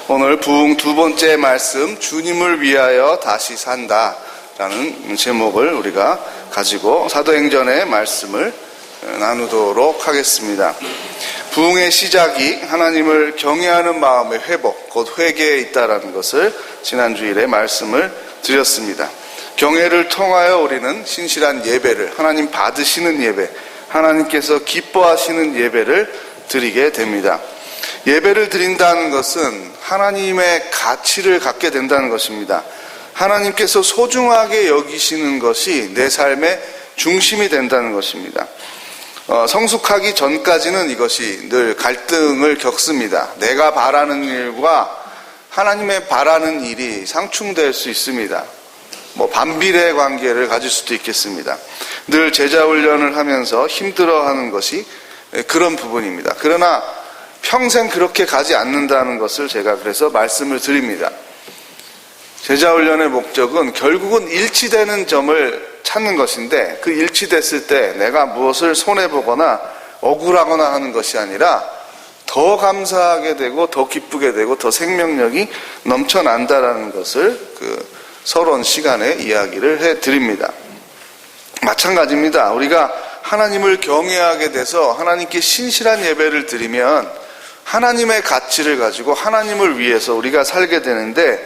오늘 부흥 두 번째 말씀, 주님을 위하여 다시 산다 라는 제목을 우리가 가지고 사도행전의 말씀을 나누도록 하겠습니다. 부흥의 시작이 하나님을 경외하는 마음의 회복, 곧 회개에 있다라는 것을 지난주일에 말씀을 드렸습니다. 경외를 통하여 우리는 신실한 예배를, 하나님 받으시는 예배, 하나님께서 기뻐하시는 예배를 드리게 됩니다. 예배를 드린다는 것은 하나님의 가치를 갖게 된다는 것입니다. 하나님께서 소중하게 여기시는 것이 내 삶의 중심이 된다는 것입니다. 성숙하기 전까지는 이것이 늘 갈등을 겪습니다. 내가 바라는 일과 하나님의 바라는 일이 상충될 수 있습니다. 반비례 관계를 가질 수도 있겠습니다. 늘 제자 훈련을 하면서 힘들어하는 것이 그런 부분입니다. 그러나 평생 그렇게 가지 않는다는 것을 제가 그래서 말씀을 드립니다. 제자 훈련의 목적은 결국은 일치되는 점을 찾는 것인데, 그 일치됐을 때 내가 무엇을 손해보거나 억울하거나 하는 것이 아니라 더 감사하게 되고 더 기쁘게 되고 더 생명력이 넘쳐난다라는 것을 서론 시간에 이야기를 해드립니다. 마찬가지입니다. 우리가 하나님을 경외하게 돼서 하나님께 신실한 예배를 드리면 하나님의 가치를 가지고 하나님을 위해서 우리가 살게 되는데,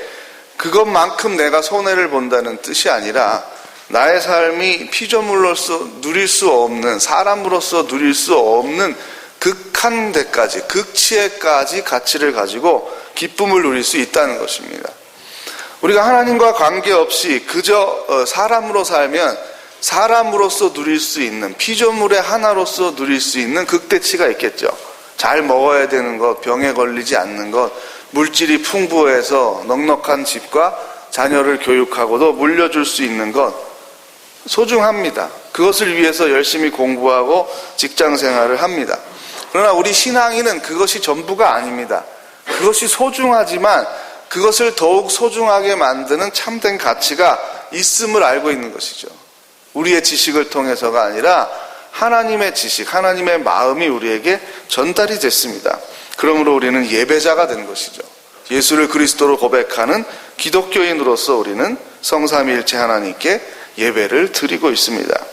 그것만큼 내가 손해를 본다는 뜻이 아니라 나의 삶이 피조물로서 누릴 수 없는, 사람으로서 누릴 수 없는 극한 데까지, 극치에까지 가치를 가지고 기쁨을 누릴 수 있다는 것입니다. 우리가 하나님과 관계없이 그저 사람으로 살면 사람으로서 누릴 수 있는, 피조물의 하나로서 누릴 수 있는 극대치가 있겠죠. 잘 먹어야 되는 것, 병에 걸리지 않는 것, 물질이 풍부해서 넉넉한 집과 자녀를 교육하고도 물려줄 수 있는 것, 소중합니다. 그것을 위해서 열심히 공부하고 직장 생활을 합니다. 그러나 우리 신앙인은 그것이 전부가 아닙니다. 그것이 소중하지만 그것을 더욱 소중하게 만드는 참된 가치가 있음을 알고 있는 것이죠. 우리의 지식을 통해서가 아니라 하나님의 지식, 하나님의 마음이 우리에게 전달이 됐습니다. 그러므로 우리는 예배자가 된 것이죠. 예수를 그리스도로 고백하는 기독교인으로서 우리는 성삼위일체 하나님께 예배를 드리고 있습니다.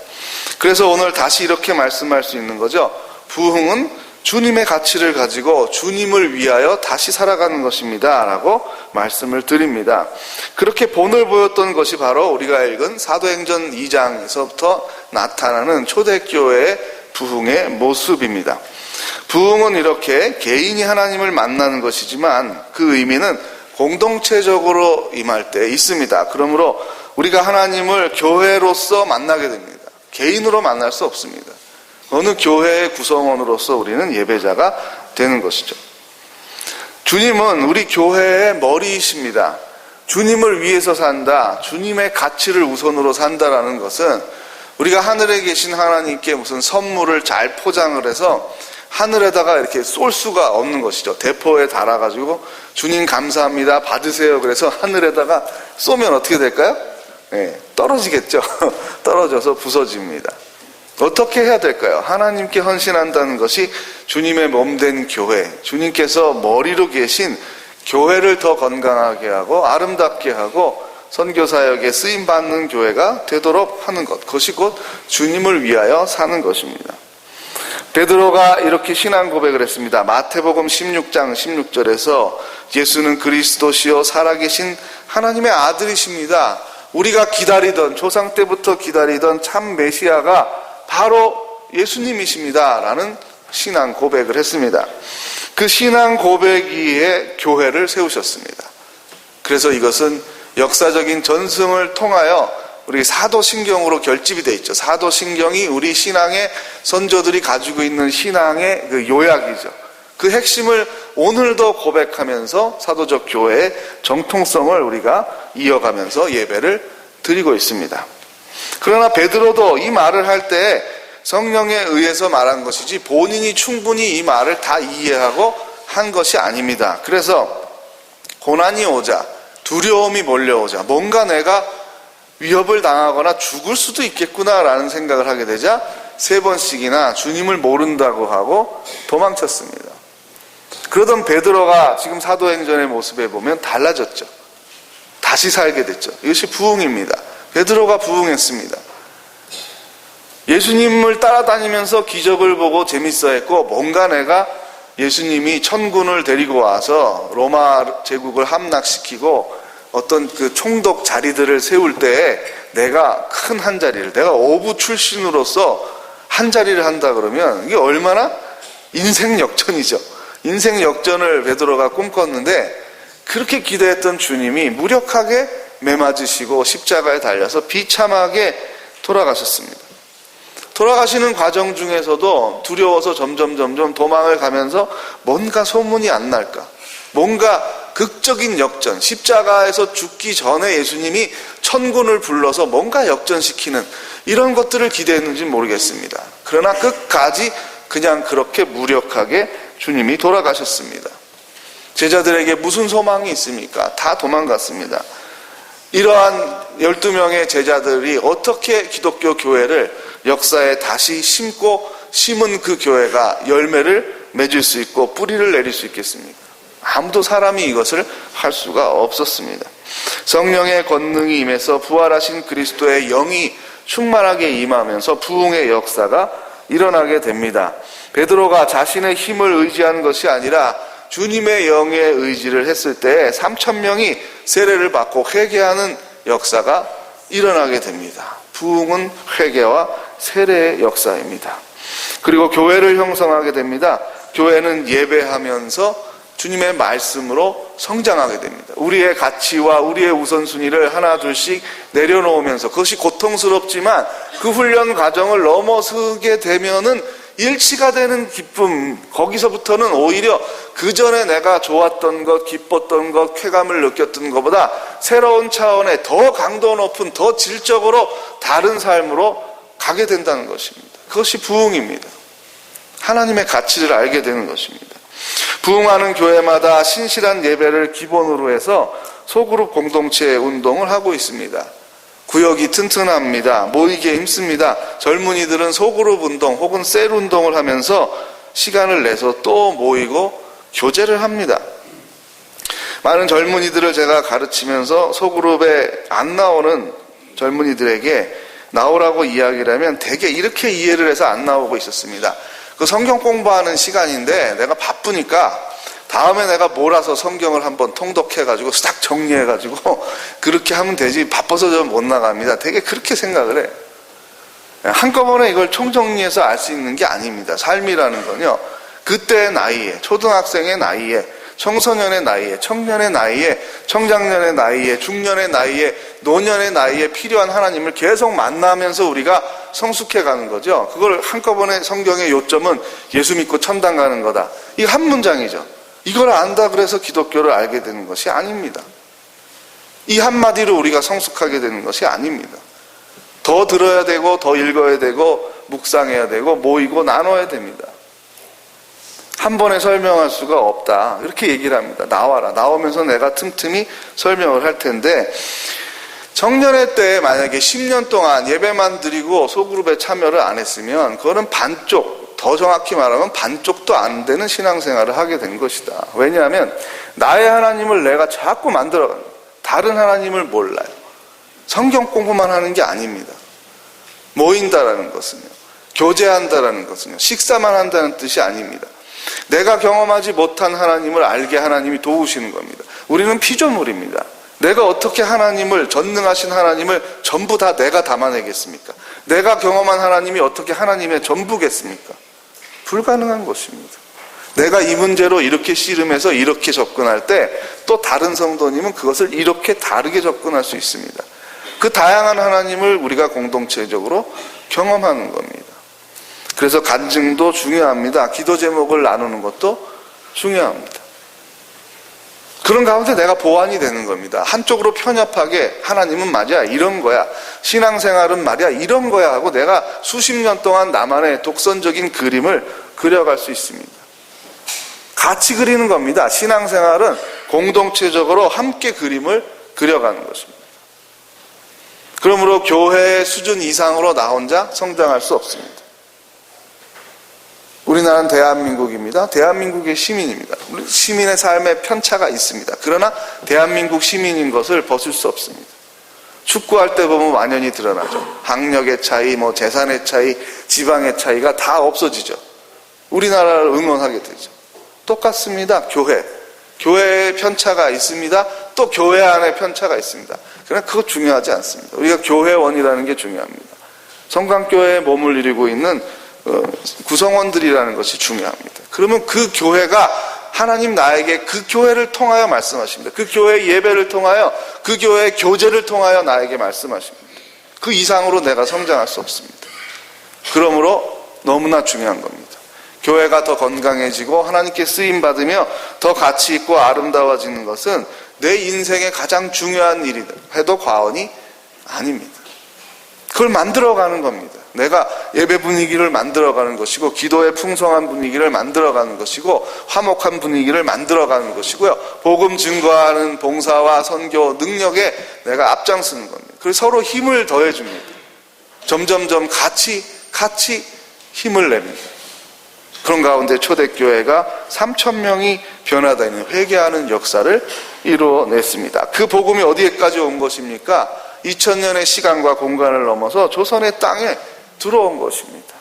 그래서 오늘 다시 이렇게 말씀할 수 있는 거죠. 부흥은 주님의 가치를 가지고 주님을 위하여 다시 살아가는 것입니다 라고 말씀을 드립니다. 그렇게 본을 보였던 것이 바로 우리가 읽은 사도행전 2장에서부터 나타나는 초대교회의 부흥의 모습입니다. 부흥은 이렇게 개인이 하나님을 만나는 것이지만 그 의미는 공동체적으로 임할 때 있습니다. 그러므로 우리가 하나님을 교회로서 만나게 됩니다. 개인으로 만날 수 없습니다. 어느 교회의 구성원으로서 우리는 예배자가 되는 것이죠. 주님은 우리 교회의 머리이십니다. 주님을 위해서 산다, 주님의 가치를 우선으로 산다라는 것은 우리가 하늘에 계신 하나님께 무슨 선물을 잘 포장을 해서 하늘에다가 이렇게 쏠 수가 없는 것이죠. 대포에 달아가지고 주님 감사합니다, 받으세요. 그래서 하늘에다가 쏘면 어떻게 될까요? 떨어지겠죠. 떨어져서 부서집니다. 어떻게 해야 될까요? 하나님께 헌신한다는 것이 주님의 몸된 교회, 주님께서 머리로 계신 교회를 더 건강하게 하고 아름답게 하고 선교사역에 쓰임받는 교회가 되도록 하는 것, 그것이 곧 주님을 위하여 사는 것입니다. 베드로가 이렇게 신앙 고백을 했습니다. 마태복음 16장 16절에서 예수는 그리스도시요 살아계신 하나님의 아들이십니다. 우리가 기다리던, 조상 때부터 기다리던 참 메시아가 바로 예수님이십니다 라는 신앙 고백을 했습니다. 그 신앙 고백 위에 교회를 세우셨습니다. 그래서 이것은 역사적인 전승을 통하여 우리 사도신경으로 결집이 되어 있죠. 사도신경이 우리 신앙의 선조들이 가지고 있는 신앙의 그 요약이죠. 그 핵심을 오늘도 고백하면서 사도적 교회의 정통성을 우리가 이어가면서 예배를 드리고 있습니다. 그러나 베드로도 이 말을 할 때 성령에 의해서 말한 것이지 본인이 충분히 이 말을 다 이해하고 한 것이 아닙니다. 그래서 고난이 오자, 두려움이 몰려오자, 뭔가 내가 위협을 당하거나 죽을 수도 있겠구나라는 생각을 하게 되자 3번씩이나 주님을 모른다고 하고 도망쳤습니다. 그러던 베드로가 지금 사도행전의 모습에 보면 달라졌죠. 다시 살게 됐죠. 이것이 부흥입니다. 베드로가 부흥했습니다. 예수님을 따라다니면서 기적을 보고 재밌어했고, 뭔가 내가 예수님이 천군을 데리고 와서 로마 제국을 함락시키고 어떤 그 총독 자리들을 세울 때에 내가 큰 한 자리를, 내가 어부 출신으로서 한 자리를 한다 그러면 이게 얼마나 인생 역전이죠. 인생 역전을 베드로가 꿈꿨는데, 그렇게 기대했던 주님이 무력하게 매맞으시고 십자가에 달려서 비참하게 돌아가셨습니다. 돌아가시는 과정 중에서도 두려워서 점점 도망을 가면서 뭔가 소문이 안 날까, 뭔가 극적인 역전, 십자가에서 죽기 전에 예수님이 천군을 불러서 뭔가 역전시키는 이런 것들을 기대했는지 모르겠습니다. 그러나 끝까지 그냥 그렇게 무력하게 주님이 돌아가셨습니다. 제자들에게 무슨 소망이 있습니까? 다 도망갔습니다. 이러한 12명의 제자들이 어떻게 기독교 교회를 역사에 다시 심은 그 교회가 열매를 맺을 수 있고 뿌리를 내릴 수 있겠습니까? 아무도 사람이 이것을 할 수가 없었습니다. 성령의 권능이 임해서 부활하신 그리스도의 영이 충만하게 임하면서 부흥의 역사가 일어나게 됩니다. 베드로가 자신의 힘을 의지하는 것이 아니라 주님의 영의 의지를 했을 때 3,000명이 세례를 받고 회개하는 역사가 일어나게 됩니다. 부흥은 회개와 세례의 역사입니다. 그리고 교회를 형성하게 됩니다. 교회는 예배하면서 주님의 말씀으로 성장하게 됩니다. 우리의 가치와 우리의 우선순위를 하나 둘씩 내려놓으면서, 그것이 고통스럽지만 그 훈련 과정을 넘어서게 되면은 일치가 되는 기쁨, 거기서부터는 오히려 그 전에 내가 좋았던 것, 기뻤던 것, 쾌감을 느꼈던 것보다 새로운 차원의 더 강도 높은, 더 질적으로 다른 삶으로 가게 된다는 것입니다. 그것이 부흥입니다. 하나님의 가치를 알게 되는 것입니다. 부흥하는 교회마다 신실한 예배를 기본으로 해서 소그룹 공동체 운동을 하고 있습니다. 구역이 튼튼합니다. 모이기에 힘씁니다. 젊은이들은 소그룹 운동 혹은 셀 운동을 하면서 시간을 내서 또 모이고 교제를 합니다. 많은 젊은이들을 제가 가르치면서 소그룹에 안 나오는 젊은이들에게 나오라고 이야기를 하면 대개 이렇게 이해를 해서 안 나오고 있었습니다. 그 성경 공부하는 시간인데 내가 바쁘니까 다음에 내가 몰아서 성경을 한번 통독해가지고 싹 정리해가지고 그렇게 하면 되지, 바빠서 좀 못 나갑니다. 되게 그렇게 생각을 해. 한꺼번에 이걸 총정리해서 알 수 있는 게 아닙니다. 삶이라는 건요, 그때의 나이에, 초등학생의 나이에, 청소년의 나이에, 청년의 나이에, 청장년의 나이에, 중년의 나이에, 노년의 나이에 필요한 하나님을 계속 만나면서 우리가 성숙해가는 거죠. 그걸 한꺼번에 성경의 요점은 예수 믿고 천당 가는 거다, 이 한 문장이죠. 이걸 안다 그래서 기독교를 알게 되는 것이 아닙니다. 이 한마디로 우리가 성숙하게 되는 것이 아닙니다. 더 들어야 되고, 더 읽어야 되고, 묵상해야 되고, 모이고 나눠야 됩니다. 한 번에 설명할 수가 없다, 이렇게 얘기를 합니다. 나와라. 나오면서 내가 틈틈이 설명을 할 텐데, 청년회 때 만약에 10년 동안 예배만 드리고 소그룹에 참여를 안 했으면 그거는 반쪽, 더 정확히 말하면 반쪽도 안 되는 신앙생활을 하게 된 것이다. 왜냐하면 나의 하나님을 내가 자꾸 만들어갑니다. 다른 하나님을 몰라요. 성경 공부만 하는 게 아닙니다. 모인다라는 것은요, 교제한다라는 것은요, 식사만 한다는 뜻이 아닙니다. 내가 경험하지 못한 하나님을 알게 하나님이 도우시는 겁니다. 우리는 피조물입니다. 내가 어떻게 하나님을, 전능하신 하나님을 전부 다 내가 담아내겠습니까? 내가 경험한 하나님이 어떻게 하나님의 전부겠습니까? 불가능한 것입니다. 내가 이 문제로 이렇게 씨름해서 이렇게 접근할 때 또 다른 성도님은 그것을 이렇게 다르게 접근할 수 있습니다. 그 다양한 하나님을 우리가 공동체적으로 경험하는 겁니다. 그래서 간증도 중요합니다. 기도 제목을 나누는 것도 중요합니다. 그런 가운데 내가 보완이 되는 겁니다. 한쪽으로 편협하게 하나님은 말이야 이런 거야, 신앙생활은 말이야 이런 거야 하고 내가 수십 년 동안 나만의 독선적인 그림을 그려갈 수 있습니다. 같이 그리는 겁니다. 신앙생활은 공동체적으로 함께 그림을 그려가는 것입니다. 그러므로 교회의 수준 이상으로 나 혼자 성장할 수 없습니다. 우리나라는 대한민국입니다. 대한민국의 시민입니다. 시민의 삶에 편차가 있습니다. 그러나 대한민국 시민인 것을 벗을 수 없습니다. 축구할 때 보면 완연히 드러나죠. 학력의 차이, 재산의 차이, 지방의 차이가 다 없어지죠. 우리나라를 응원하게 되죠. 똑같습니다. 교회의 편차가 있습니다. 또 교회 안에 편차가 있습니다. 그러나 그거 중요하지 않습니다. 우리가 교회원이라는 게 중요합니다. 성강교회에 몸을 이루고 있는 구성원들이라는 것이 중요합니다. 그러면 그 교회가 하나님 나에게 그 교회를 통하여 말씀하십니다. 그 교회의 예배를 통하여, 그 교회의 교제를 통하여 나에게 말씀하십니다. 그 이상으로 내가 성장할 수 없습니다. 그러므로 너무나 중요한 겁니다. 교회가 더 건강해지고 하나님께 쓰임받으며 더 가치 있고 아름다워지는 것은 내 인생의 가장 중요한 일이다 해도 과언이 아닙니다. 그걸 만들어가는 겁니다. 내가 예배 분위기를 만들어가는 것이고, 기도의 풍성한 분위기를 만들어가는 것이고, 화목한 분위기를 만들어가는 것이고요, 복음 증거하는 봉사와 선교 능력에 내가 앞장서는 겁니다. 그래서 서로 힘을 더해줍니다. 점점점 같이 힘을 냅니다. 그런 가운데 초대교회가 3,000명이 변화되는, 회개하는 역사를 이루어냈습니다. 그 복음이 어디에까지 온 것입니까? 2000년의 시간과 공간을 넘어서 조선의 땅에 들어온 것입니다.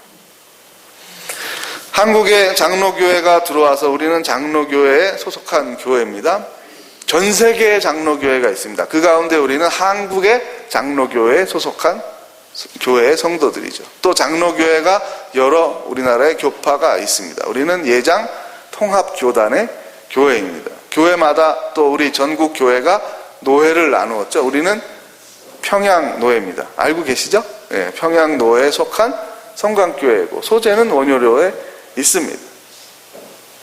한국의 장로교회가 들어와서 우리는 장로교회에 소속한 교회입니다. 전 세계의 장로교회가 있습니다. 그 가운데 우리는 한국의 장로교회에 소속한 교회의 성도들이죠. 또 장로교회가 여러 우리나라의 교파가 있습니다. 우리는 예장 통합교단의 교회입니다. 교회마다 또 우리 전국 교회가 노회를 나누었죠. 우리는 평양노회입니다. 알고 계시죠? 네, 평양노회에 속한 성강교회고 소재는 원효로에 있습니다.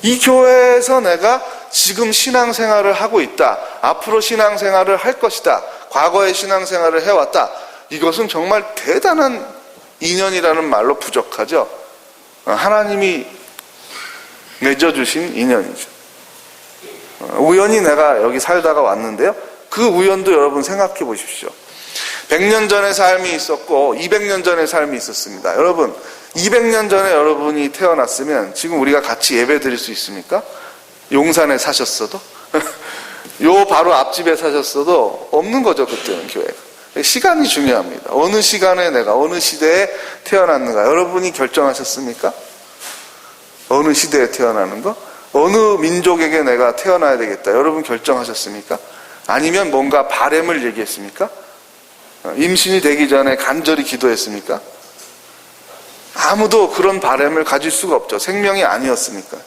이 교회에서 내가 지금 신앙생활을 하고 있다, 앞으로 신앙생활을 할 것이다, 과거에 신앙생활을 해왔다, 이것은 정말 대단한 인연이라는 말로 부족하죠. 하나님이 맺어주신 인연이죠. 우연히 내가 여기 살다가 왔는데요, 그 우연도 여러분 생각해 보십시오. 100년 전의 삶이 있었고 200년 전의 삶이 있었습니다. 여러분, 200년 전에 여러분이 태어났으면 지금 우리가 같이 예배 드릴 수 있습니까? 용산에 사셨어도 요 바로 앞집에 사셨어도 없는 거죠. 그때는 교회가. 시간이 중요합니다. 어느 시간에 내가 어느 시대에 태어났는가 여러분이 결정하셨습니까? 어느 시대에 태어나는 거? 어느 민족에게 내가 태어나야 되겠다 여러분 결정하셨습니까? 아니면 뭔가 바램을 얘기했습니까? 임신이 되기 전에 간절히 기도했습니까? 아무도 그런 바램을 가질 수가 없죠. 생명이 아니었으니까.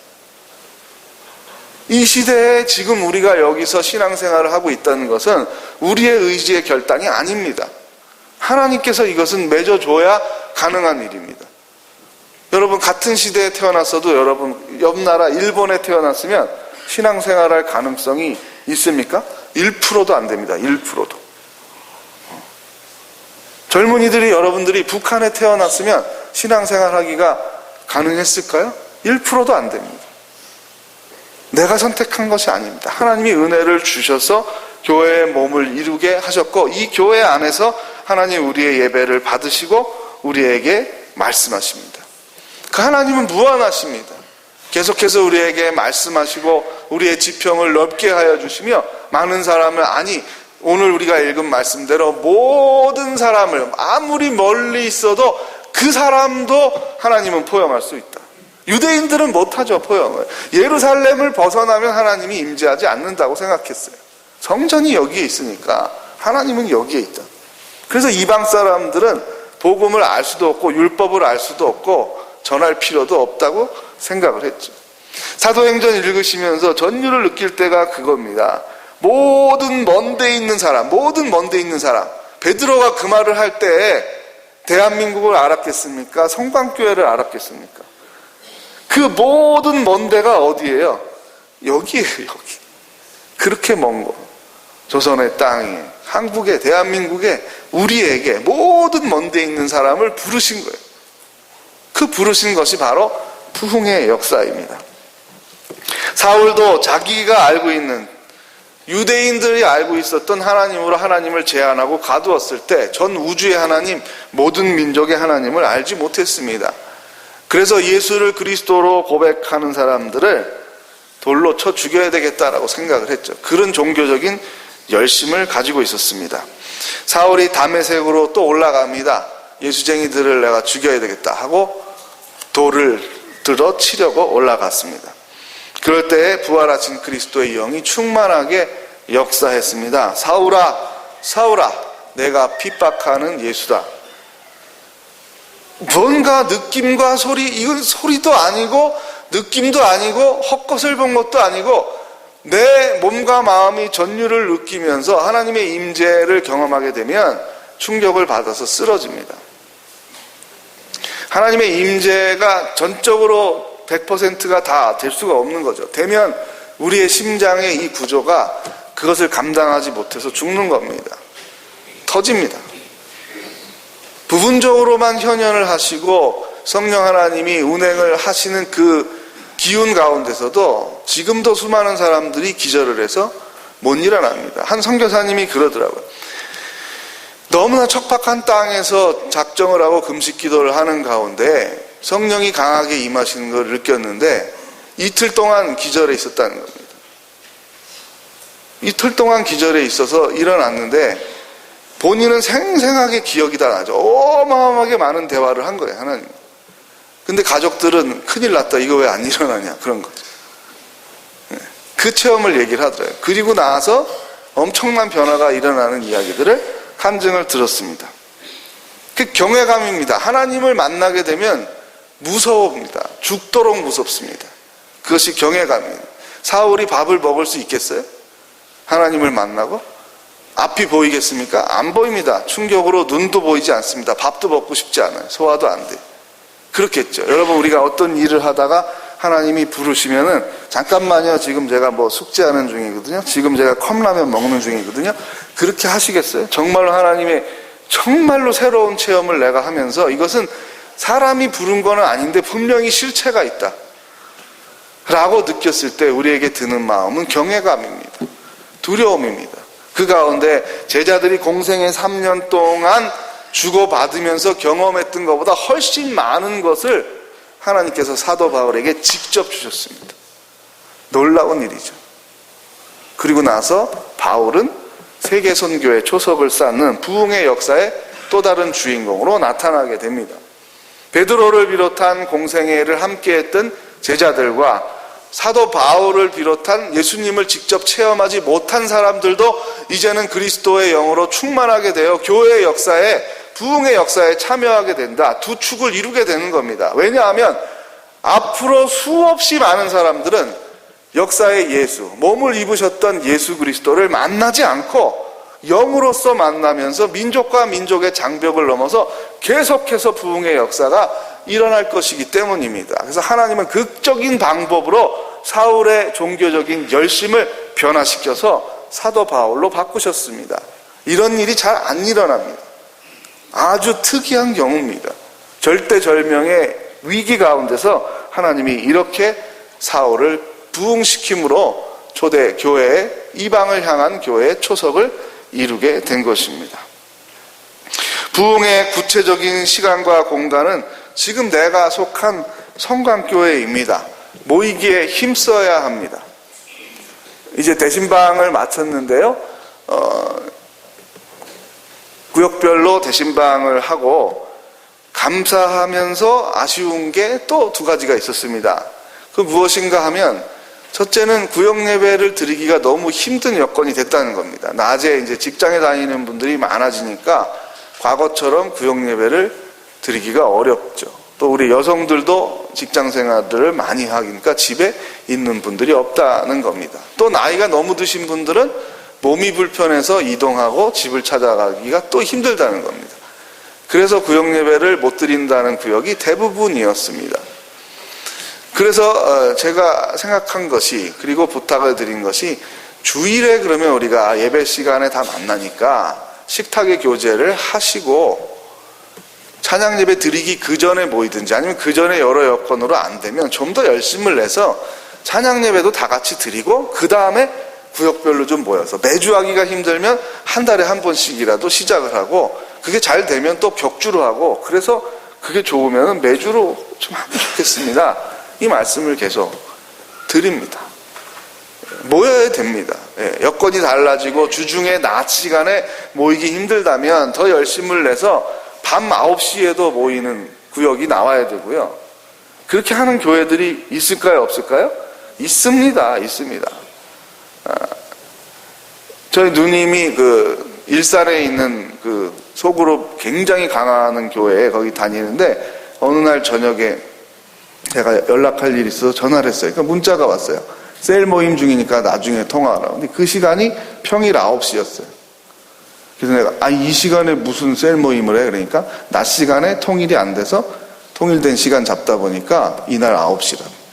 이 시대에 지금 우리가 여기서 신앙생활을 하고 있다는 것은 우리의 의지의 결단이 아닙니다. 하나님께서 이것은 맺어줘야 가능한 일입니다. 여러분, 같은 시대에 태어났어도 여러분 옆 나라 일본에 태어났으면 신앙생활할 가능성이 있습니까? 1%도 안 됩니다. 1%도. 젊은이들이 여러분들이 북한에 태어났으면 신앙생활하기가 가능했을까요? 1%도 안 됩니다. 내가 선택한 것이 아닙니다. 하나님이 은혜를 주셔서 교회의 몸을 이루게 하셨고, 이 교회 안에서 하나님 우리의 예배를 받으시고 우리에게 말씀하십니다. 그 하나님은 무한하십니다. 계속해서 우리에게 말씀하시고 우리의 지평을 넓게 하여 주시며 많은 사람을, 아니 오늘 우리가 읽은 말씀대로 모든 사람을, 아무리 멀리 있어도 그 사람도 하나님은 포용할 수 있다. 유대인들은 못하죠, 포용을. 예루살렘을 벗어나면 하나님이 임재하지 않는다고 생각했어요. 성전이 여기에 있으니까 하나님은 여기에 있다. 그래서 이방 사람들은 복음을 알 수도 없고 율법을 알 수도 없고 전할 필요도 없다고 생각을 했죠. 사도행전 읽으시면서 전율을 느낄 때가 그겁니다. 모든 먼 데 있는 사람, 베드로가 그 말을 할 때 대한민국을 알았겠습니까? 성광교회를 알았겠습니까? 그 모든 먼 데가 어디예요? 여기에요, 여기. 그렇게 먼 곳. 조선의 땅에, 한국에, 대한민국에, 우리에게 모든 먼 데 있는 사람을 부르신 거예요. 그 부르신 것이 바로 부흥의 역사입니다. 사울도 자기가 알고 있는, 유대인들이 알고 있었던 하나님으로 하나님을 제안하고 가두었을 때 전 우주의 하나님, 모든 민족의 하나님을 알지 못했습니다. 그래서 예수를 그리스도로 고백하는 사람들을 돌로 쳐 죽여야 되겠다라고 생각을 했죠. 그런 종교적인 열심을 가지고 있었습니다. 사울이 다메섹으로 또 올라갑니다. 예수쟁이들을 내가 죽여야 되겠다 하고 돌을 들어 치려고 올라갔습니다. 그럴 때 부활하신 그리스도의 영이 충만하게 역사했습니다. 사울아, 사울아, 내가 핍박하는 예수다. 뭔가 느낌과 소리, 이건 소리도 아니고 느낌도 아니고 헛것을 본 것도 아니고 내 몸과 마음이 전율을 느끼면서 하나님의 임재를 경험하게 되면 충격을 받아서 쓰러집니다. 하나님의 임재가 전적으로 100%가 다 될 수가 없는 거죠. 되면 우리의 심장의 이 구조가 그것을 감당하지 못해서 죽는 겁니다. 터집니다. 부분적으로만 현현을 하시고 성령 하나님이 운행을 하시는 그 기운 가운데서도 지금도 수많은 사람들이 기절을 해서 못 일어납니다. 한 선교사님이 그러더라고요. 너무나 척박한 땅에서 작정을 하고 금식 기도를 하는 가운데 성령이 강하게 임하시는 걸 느꼈는데 이틀 동안 기절해 있었다는 겁니다. 이틀 동안 기절해 있어서 일어났는데 본인은 생생하게 기억이 다 나죠. 어마어마하게 많은 대화를 한 거예요, 하나님. 근데 가족들은 큰일 났다, 이거 왜 안 일어나냐, 그런 거죠. 그 체험을 얘기를 하더라고요. 그리고 나서 엄청난 변화가 일어나는 이야기들을 간증을 들었습니다. 그 경외감입니다. 하나님을 만나게 되면 무서웁니다. 죽도록 무섭습니다. 그것이 경외감이에요. 사울이 밥을 먹을 수 있겠어요? 하나님을 만나고? 앞이 보이겠습니까? 안 보입니다. 충격으로 눈도 보이지 않습니다. 밥도 먹고 싶지 않아요. 소화도 안 돼요. 그렇겠죠. 여러분, 우리가 어떤 일을 하다가 하나님이 부르시면은 잠깐만요, 지금 제가 뭐 숙제하는 중이거든요. 지금 제가 컵라면 먹는 중이거든요. 그렇게 하시겠어요? 정말로 하나님의 정말로 새로운 체험을 내가 하면서 이것은 사람이 부른 거는 아닌데 분명히 실체가 있다 라고 느꼈을 때 우리에게 드는 마음은 경외감입니다. 두려움입니다. 그 가운데 제자들이 공생의 3년 동안 주고받으면서 경험했던 것보다 훨씬 많은 것을 하나님께서 사도 바울에게 직접 주셨습니다. 놀라운 일이죠. 그리고 나서 바울은 세계 선교의 초석을 쌓는 부흥의 역사의 또 다른 주인공으로 나타나게 됩니다. 베드로를 비롯한 공생애를 함께했던 제자들과 사도 바울을 비롯한 예수님을 직접 체험하지 못한 사람들도 이제는 그리스도의 영으로 충만하게 되어 교회의 역사에, 부흥의 역사에 참여하게 된다. 두 축을 이루게 되는 겁니다. 왜냐하면 앞으로 수없이 많은 사람들은 역사의 예수, 몸을 입으셨던 예수 그리스도를 만나지 않고 영으로서 만나면서 민족과 민족의 장벽을 넘어서 계속해서 부흥의 역사가 일어날 것이기 때문입니다. 그래서 하나님은 극적인 방법으로 사울의 종교적인 열심을 변화시켜서 사도 바울로 바꾸셨습니다. 이런 일이 잘 안 일어납니다. 아주 특이한 경우입니다. 절대절명의 위기 가운데서 하나님이 이렇게 사울을 부흥시킴으로 초대 교회의, 이방을 향한 교회의 초석을 이루게 된 것입니다. 부흥의 구체적인 시간과 공간은 지금 내가 속한 성광교회입니다. 모이기에 힘써야 합니다. 이제 대신방을 마쳤는데요. 구역별로 대신방을 하고 감사하면서 아쉬운 게 또 두 가지가 있었습니다. 그 무엇인가 하면 첫째는 구역 예배를 드리기가 너무 힘든 여건이 됐다는 겁니다. 낮에 이제 직장에 다니는 분들이 많아지니까 과거처럼 구역 예배를 드리기가 어렵죠. 또 우리 여성들도 직장 생활들을 많이 하니까 집에 있는 분들이 없다는 겁니다. 또 나이가 너무 드신 분들은 몸이 불편해서 이동하고 집을 찾아가기가 또 힘들다는 겁니다. 그래서 구역 예배를 못 드린다는 구역이 대부분이었습니다. 그래서 제가 생각한 것이, 그리고 부탁을 드린 것이, 주일에 그러면 우리가 예배 시간에 다 만나니까 식탁의 교제를 하시고 찬양 예배 드리기 그 전에 모이든지 아니면 그 전에 여러 여건으로 안 되면 좀 더 열심을 내서 찬양 예배도 다 같이 드리고 그 다음에 구역별로 좀 모여서 매주 하기가 힘들면 한 달에 한 번씩이라도 시작을 하고, 그게 잘 되면 또 격주로 하고, 그래서 그게 좋으면 매주로 좀 하면 좋겠습니다. 이 말씀을 계속 드립니다. 모여야 됩니다. 여건이 달라지고 주중에 낮 시간에 모이기 힘들다면 더 열심을 내서 밤 9시에도 모이는 구역이 나와야 되고요. 그렇게 하는 교회들이 있을까요? 없을까요? 있습니다. 저희 누님이 일산에 있는 소그룹 굉장히 강한 교회에 거기 다니는데 어느 날 저녁에 제가 연락할 일이 있어서 전화를 했어요. 그러니까 문자가 왔어요. 셀 모임 중이니까 나중에 통화하라고. 근데 그 시간이 평일 9시였어요. 그래서 내가 이 시간에 무슨 셀 모임을 해? 그러니까 낮 시간에 통일이 안 돼서 통일된 시간 잡다 보니까 이날 9시라고.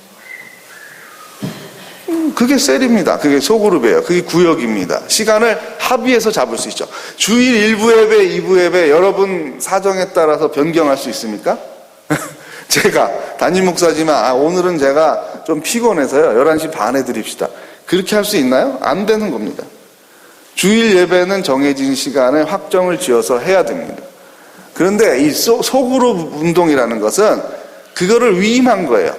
그게 셀입니다. 그게 소그룹이에요. 그게 구역입니다. 시간을 합의해서 잡을 수 있죠. 주일 1부 예배, 2부 예배 여러분 사정에 따라서 변경할 수 있습니까? 제가 담임 목사지만 오늘은 제가 좀 피곤해서요. 11시 반에 드립시다. 그렇게 할 수 있나요? 안 되는 겁니다. 주일 예배는 정해진 시간에 확정을 지어서 해야 됩니다. 그런데 이 소그룹 운동이라는 것은 그거를 위임한 거예요.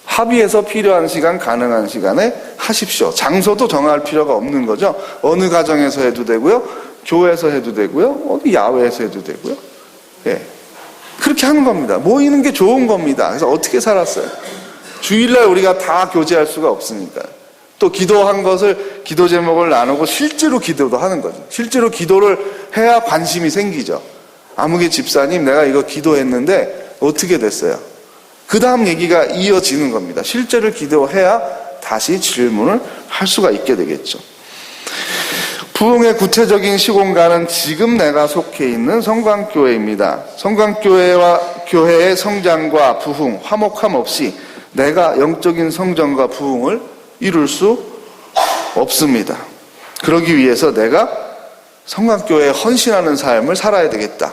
합의해서 필요한 시간, 가능한 시간에 하십시오. 장소도 정할 필요가 없는 거죠. 어느 가정에서 해도 되고요. 교회에서 해도 되고요. 어디 야외에서 해도 되고요. 그렇게 하는 겁니다. 모이는 게 좋은 겁니다. 그래서 어떻게 살았어요? 주일날 우리가 다 교제할 수가 없으니까. 또 기도한 것을 기도 제목을 나누고 실제로 기도도 하는 거죠. 실제로 기도를 해야 관심이 생기죠. 아무개 집사님 내가 이거 기도했는데 어떻게 됐어요? 그 다음 얘기가 이어지는 겁니다. 실제로 기도해야 다시 질문을 할 수가 있게 되겠죠. 부흥의 구체적인 시공간은 지금 내가 속해 있는 성광교회입니다. 성광교회의 성장과 부흥, 화목함 없이 내가 영적인 성장과 부흥을 이룰 수 없습니다. 그러기 위해서 내가 성광교회에 헌신하는 삶을 살아야 되겠다.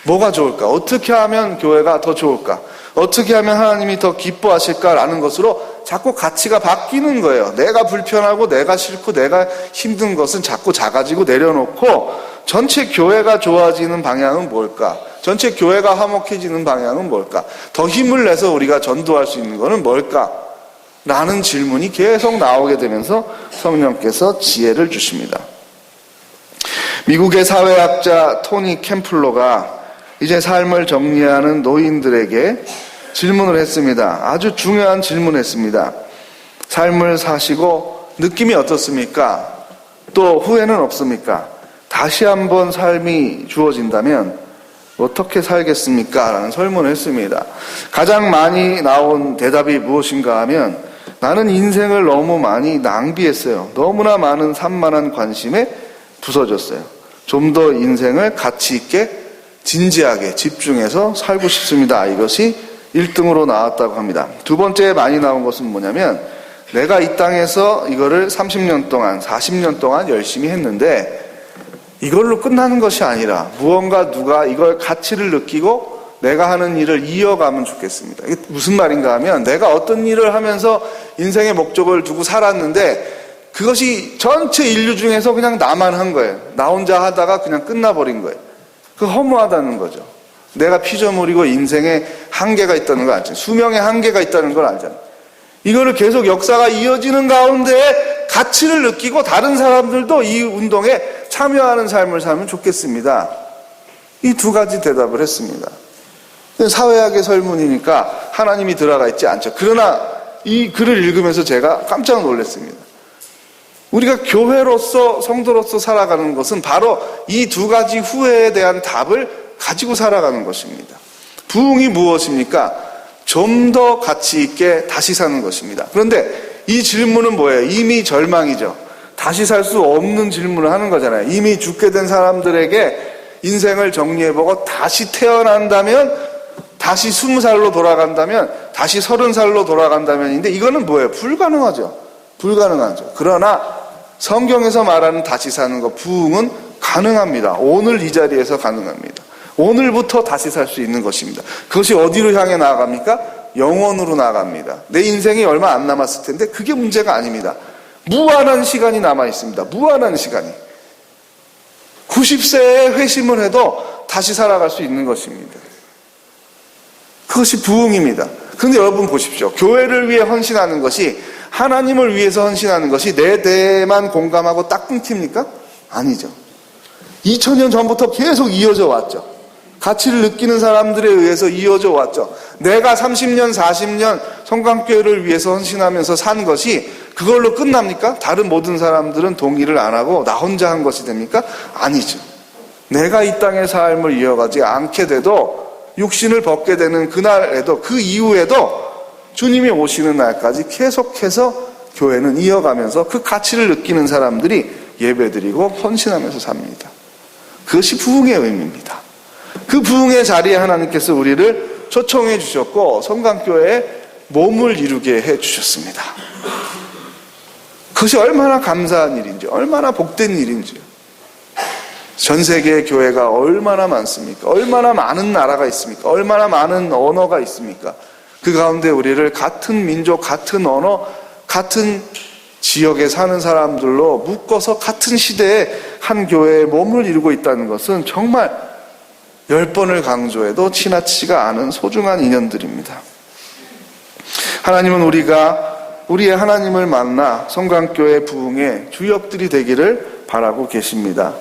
뭐가 좋을까? 어떻게 하면 교회가 더 좋을까? 어떻게 하면 하나님이 더 기뻐하실까라는 것으로 자꾸 가치가 바뀌는 거예요. 내가 불편하고 내가 싫고 내가 힘든 것은 자꾸 작아지고 내려놓고 전체 교회가 좋아지는 방향은 뭘까? 전체 교회가 화목해지는 방향은 뭘까? 더 힘을 내서 우리가 전도할 수 있는 것은 뭘까? 라는 질문이 계속 나오게 되면서 성령께서 지혜를 주십니다. 미국의 사회학자 토니 캠플러가 이제 삶을 정리하는 노인들에게 질문을 했습니다. 아주 중요한 질문을 했습니다. 삶을 사시고 느낌이 어떻습니까? 또 후회는 없습니까? 다시 한번 삶이 주어진다면 어떻게 살겠습니까? 라는 설문을 했습니다. 가장 많이 나온 대답이 무엇인가 하면 나는 인생을 너무 많이 낭비했어요. 너무나 많은 산만한 관심에 부서졌어요. 좀 더 인생을 가치 있게 진지하게 집중해서 살고 싶습니다. 이것이 1등으로 나왔다고 합니다. 두 번째 많이 나온 것은 뭐냐면 내가 이 땅에서 이거를 30년 동안 40년 동안 열심히 했는데 이걸로 끝나는 것이 아니라 무언가 누가 이걸 가치를 느끼고 내가 하는 일을 이어가면 좋겠습니다. 이게 무슨 말인가 하면 내가 어떤 일을 하면서 인생의 목적을 두고 살았는데 그것이 전체 인류 중에서 그냥 나만 한 거예요. 나 혼자 하다가 그냥 끝나버린 거예요. 그 허무하다는 거죠. 내가 피조물이고 인생에 한계가 있다는 걸 알잖아요. 수명에 한계가 있다는 걸 알잖아요. 이거를 계속 역사가 이어지는 가운데 가치를 느끼고 다른 사람들도 이 운동에 참여하는 삶을 살면 좋겠습니다. 이 두 가지 대답을 했습니다. 사회학의 설문이니까 하나님이 들어가 있지 않죠. 그러나 이 글을 읽으면서 제가 깜짝 놀랐습니다. 우리가 교회로서 성도로서 살아가는 것은 바로 이 두 가지 후회에 대한 답을 가지고 살아가는 것입니다. 부흥이 무엇입니까? 좀 더 가치 있게 다시 사는 것입니다. 그런데 이 질문은 뭐예요? 이미 절망이죠. 다시 살 수 없는 질문을 하는 거잖아요. 이미 죽게 된 사람들에게 인생을 정리해보고 다시 태어난다면, 다시 20살로 돌아간다면, 다시 30살로 돌아간다면인데 이거는 뭐예요? 불가능하죠. 그러나 성경에서 말하는 다시 사는 것, 부흥은 가능합니다. 오늘 이 자리에서 가능합니다. 오늘부터 다시 살 수 있는 것입니다. 그것이 어디로 향해 나아갑니까? 영원으로 나아갑니다. 내 인생이 얼마 안 남았을 텐데 그게 문제가 아닙니다. 무한한 시간이 남아 있습니다. 무한한 시간이. 90세에 회심을 해도 다시 살아갈 수 있는 것입니다. 그것이 부흥입니다. 그런데 여러분 보십시오. 교회를 위해 헌신하는 것이 하나님을 위해서 헌신하는 것이 내 대에만 공감하고 딱 끊깁니까? 아니죠. 2000년 전부터 계속 이어져 왔죠. 가치를 느끼는 사람들에 의해서 이어져 왔죠. 내가 30년, 40년 성강교회를 위해서 헌신하면서 산 것이 그걸로 끝납니까? 다른 모든 사람들은 동의를 안 하고 나 혼자 한 것이 됩니까? 아니죠. 내가 이 땅의 삶을 이어가지 않게 돼도 육신을 벗게 되는 그날에도 그 이후에도 주님이 오시는 날까지 계속해서 교회는 이어가면서 그 가치를 느끼는 사람들이 예배드리고 헌신하면서 삽니다. 그것이 부흥의 의미입니다. 그 부흥의 자리에 하나님께서 우리를 초청해 주셨고 성강교회에 몸을 이루게 해 주셨습니다. 그것이 얼마나 감사한 일인지, 얼마나 복된 일인지요. 전 세계의 교회가 얼마나 많습니까? 얼마나 많은 나라가 있습니까? 얼마나 많은 언어가 있습니까? 그 가운데 우리를 같은 민족, 같은 언어, 같은 지역에 사는 사람들로 묶어서 같은 시대에 한 교회에 몸을 이루고 있다는 것은 정말 10번을 강조해도 지나치지가 않은 소중한 인연들입니다. 하나님은 우리가 우리의 하나님을 만나 성강교회 부흥의 주역들이 되기를 바라고 계십니다.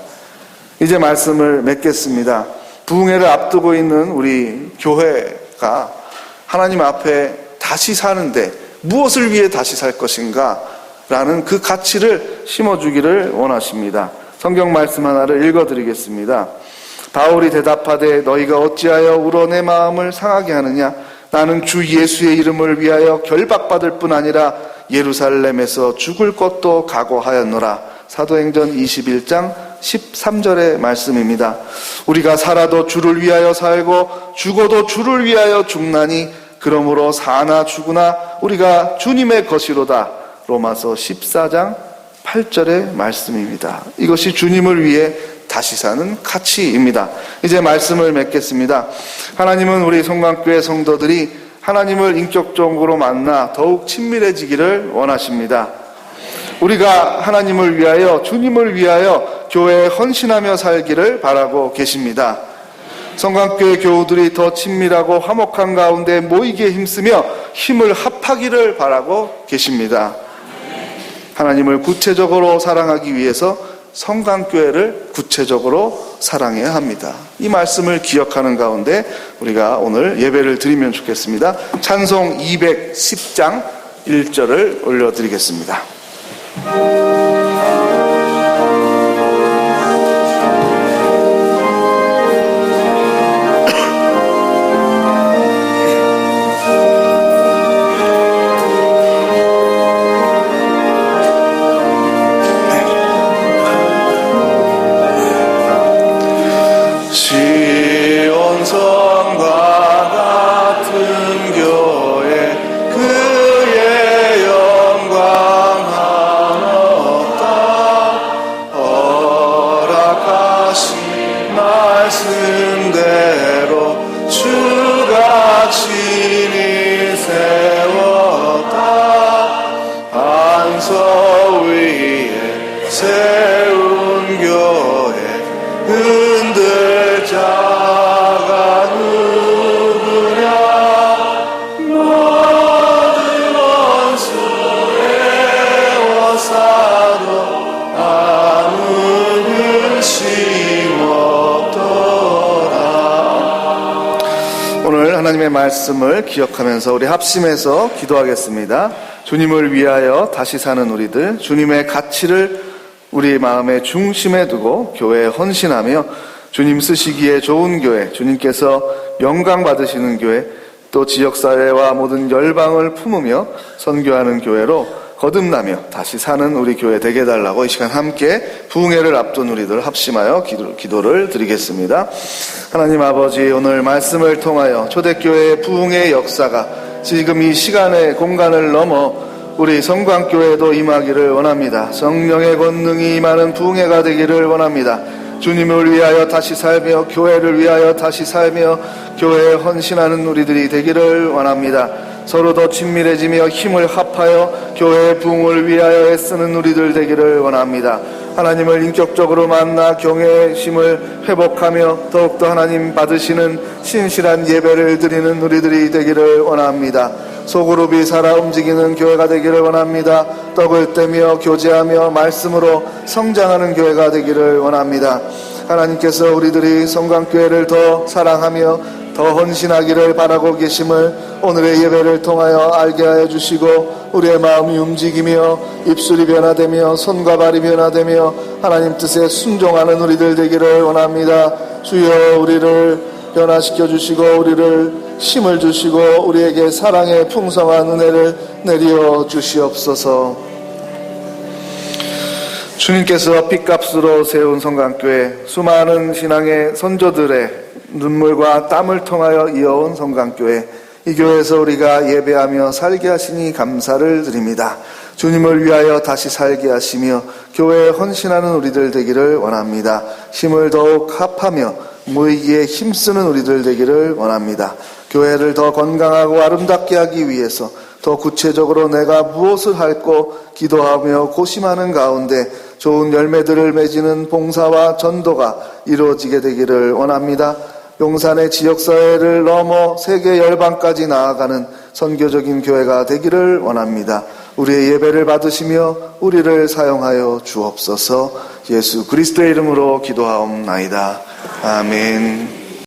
이제 말씀을 맺겠습니다. 부흥회를 앞두고 있는 우리 교회가 하나님 앞에 다시 사는데 무엇을 위해 다시 살 것인가 라는 그 가치를 심어주기를 원하십니다. 성경 말씀 하나를 읽어드리겠습니다. 바울이 대답하되 너희가 어찌하여 울어 내 마음을 상하게 하느냐? 나는 주 예수의 이름을 위하여 결박받을 뿐 아니라 예루살렘에서 죽을 것도 각오하였노라. 사도행전 21장 13절의 말씀입니다. 우리가 살아도 주를 위하여 살고 죽어도 주를 위하여 죽나니 그러므로 사나 죽으나 우리가 주님의 것이로다. 로마서 14장 8절의 말씀입니다. 이것이 주님을 위해 다시 사는 가치입니다. 이제 말씀을 맺겠습니다. 하나님은 우리 성강교회 성도들이 하나님을 인격적으로 만나 더욱 친밀해지기를 원하십니다. 우리가 하나님을 위하여, 주님을 위하여 교회에 헌신하며 살기를 바라고 계십니다. 성강교회 교우들이 더 친밀하고 화목한 가운데 모이기에 힘쓰며 힘을 합하기를 바라고 계십니다. 하나님을 구체적으로 사랑하기 위해서 성강교회를 구체적으로 사랑해야 합니다. 이 말씀을 기억하는 가운데 우리가 오늘 예배를 드리면 좋겠습니다. 찬송 210장 1절을 올려드리겠습니다. 하나님의 말씀을 기억하면서 우리 합심해서 기도하겠습니다. 주님을 위하여 다시 사는 우리들, 주님의 가치를 우리 마음의 중심에 두고 교회에 헌신하며 주님 쓰시기에 좋은 교회, 주님께서 영광 받으시는 교회, 또 지역사회와 모든 열방을 품으며 선교하는 교회로 거듭나며 다시 사는 우리 교회 되게 해달라고 이 시간 함께 부흥회를 앞둔 우리들 합심하여 기도를 드리겠습니다. 하나님 아버지, 오늘 말씀을 통하여 초대교회의 부흥의 역사가 지금 이 시간의 공간을 넘어 우리 성광교회에도 임하기를 원합니다. 성령의 권능이 임하는 부흥회가 되기를 원합니다. 주님을 위하여 다시 살며 교회를 위하여 다시 살며 교회에 헌신하는 우리들이 되기를 원합니다. 서로 더 친밀해지며 힘을 합하여 교회의 부흥을 위하여 애쓰는 우리들 되기를 원합니다. 하나님을 인격적으로 만나 경외심을 회복하며 더욱더 하나님 받으시는 신실한 예배를 드리는 우리들이 되기를 원합니다. 소그룹이 살아 움직이는 교회가 되기를 원합니다. 떡을 떼며 교제하며 말씀으로 성장하는 교회가 되기를 원합니다. 하나님께서 우리들이 성강교회를 더 사랑하며 더 헌신하기를 바라고 계심을 오늘의 예배를 통하여 알게 하여 주시고, 우리의 마음이 움직이며 입술이 변화되며 손과 발이 변화되며 하나님 뜻에 순종하는 우리들 되기를 원합니다. 주여, 우리를 변화시켜 주시고 우리를 힘을 주시고 우리에게 사랑의 풍성한 은혜를 내려 주시옵소서. 주님께서 핏값으로 세운 성강교회, 수많은 신앙의 선조들의 눈물과 땀을 통하여 이어온 성강교회, 이 교회에서 우리가 예배하며 살게 하시니 감사를 드립니다. 주님을 위하여 다시 살게 하시며 교회에 헌신하는 우리들 되기를 원합니다. 힘을 더욱 합하며 모이기에 힘쓰는 우리들 되기를 원합니다. 교회를 더 건강하고 아름답게 하기 위해서 더 구체적으로 내가 무엇을 할고 기도하며 고심하는 가운데 좋은 열매들을 맺는 봉사와 전도가 이루어지게 되기를 원합니다. 용산의 지역사회를 넘어 세계 열방까지 나아가는 선교적인 교회가 되기를 원합니다. 우리의 예배를 받으시며 우리를 사용하여 주옵소서. 예수 그리스도의 이름으로 기도하옵나이다. 아멘.